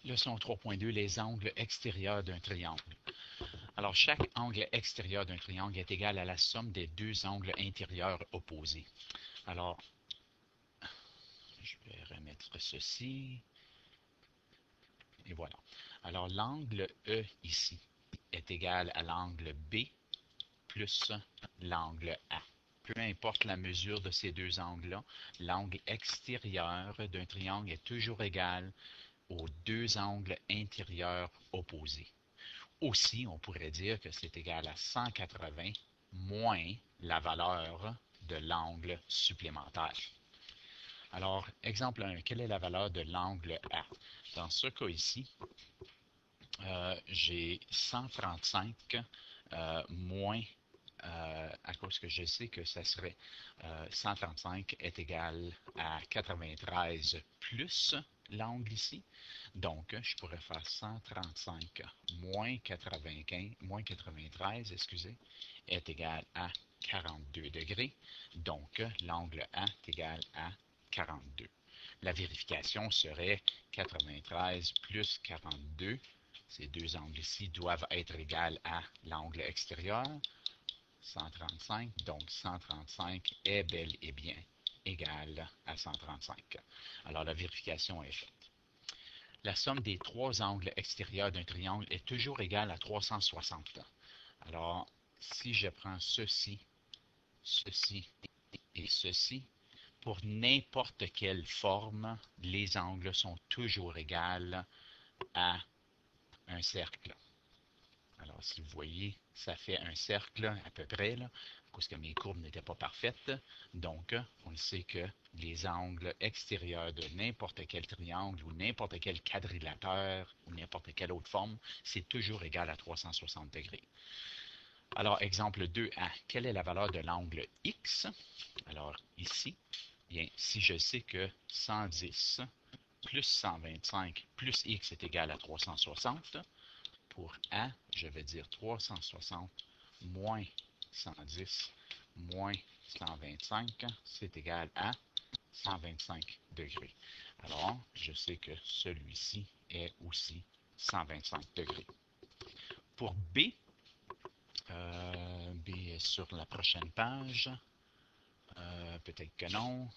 Leçon 3.2, les angles extérieurs d'un triangle. Alors, chaque angle extérieur d'un triangle est égal à la somme des deux angles intérieurs opposés. Alors, je vais remettre ceci. Et voilà. Alors, l'angle E ici est égal à l'angle B plus l'angle A. Peu importe la mesure de ces deux angles-là, l'angle extérieur d'un triangle est toujours égal aux deux angles intérieurs opposés. Aussi, on pourrait dire que c'est égal à 180 moins la valeur de l'angle supplémentaire. Alors, exemple 1, quelle est la valeur de l'angle A? Dans ce cas ici, j'ai 135 moins, à cause que je sais que ça serait 135 est égal à 93 plus l'angle ici. Donc, je pourrais faire 135 moins 93, excusez, est égal à 42 degrés. Donc, l'angle A est égal à 42. La vérification serait 93 plus 42. Ces deux angles ici doivent être égaux à l'angle extérieur, 135. Donc, 135 est bel et bien égal à 135. Alors, la vérification est faite. La somme des trois angles extérieurs d'un triangle est toujours égale à 360. Alors, si je prends ceci, ceci et ceci, pour n'importe quelle forme, les angles sont toujours égaux à un cercle. Alors, si vous voyez, ça fait un cercle à peu près, là, parce que mes courbes n'étaient pas parfaites. Donc, on sait que les angles extérieurs de n'importe quel triangle ou n'importe quel quadrilatère ou n'importe quelle autre forme, c'est toujours égal à 360 degrés. Alors, exemple 2A, quelle est la valeur de l'angle X? Alors, ici, bien, si je sais que 110 plus 125 plus X est égal à 360, pour A, je vais dire 360 moins 110 moins 125, c'est égal à 125 degrés. Alors, je sais que celui-ci est aussi 125 degrés. Pour B, B est sur la prochaine page. Peut-être que non.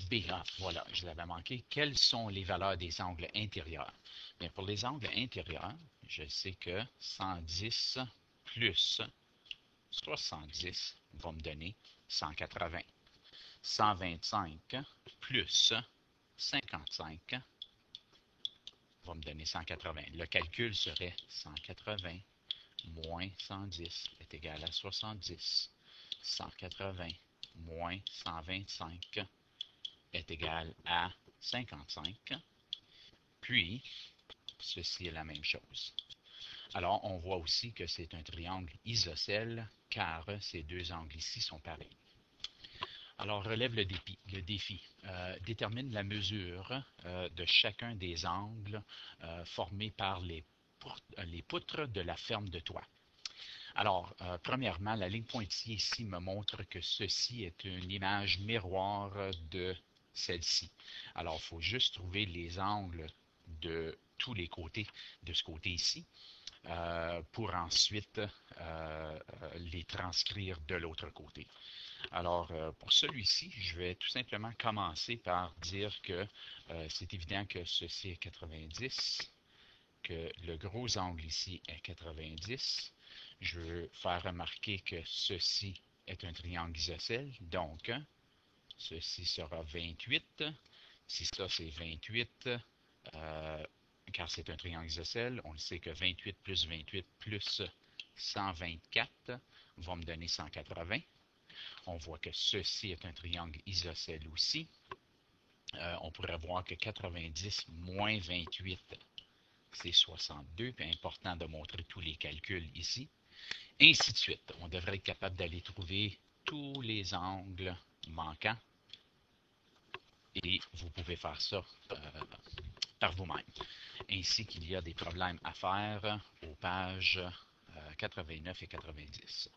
B, voilà, je l'avais manqué. Quelles sont les valeurs des angles intérieurs? Bien, pour les angles intérieurs, je sais que 110 plus 70 va me donner 180. 125 plus 55 va me donner 180. Le calcul serait 180 moins 110 est égal à 70. 180 moins 125 est égal à 55. Puis, ceci est la même chose. Alors, on voit aussi que c'est un triangle isocèle, car ces deux angles ici sont pareils. Alors, relève le défi. Détermine la mesure de chacun des angles formés par les poutres de la ferme de toit. Alors, premièrement, la ligne pointillée ici me montre que ceci est une image miroir de celle-ci. Alors, il faut juste trouver les angles de tous les côtés de ce côté ici pour ensuite les transcrire de l'autre côté. Alors, pour celui-ci, je vais tout simplement commencer par dire que c'est évident que ceci est 90, que le gros angle ici est 90. Je veux faire remarquer que ceci est un triangle isocèle, donc ceci sera 28. Si ça, c'est 28, car c'est un triangle isocèle, on sait que 28 plus 124 va me donner 180. On voit que ceci est un triangle isocèle aussi. On pourrait voir que 90 moins 28, c'est 62. Puis important de montrer tous les calculs ici. Ainsi de suite. On devrait être capable d'aller trouver tous les angles manquants. Et vous pouvez faire ça par vous-même. Ainsi qu'il y a des problèmes à faire aux pages 89 et 90.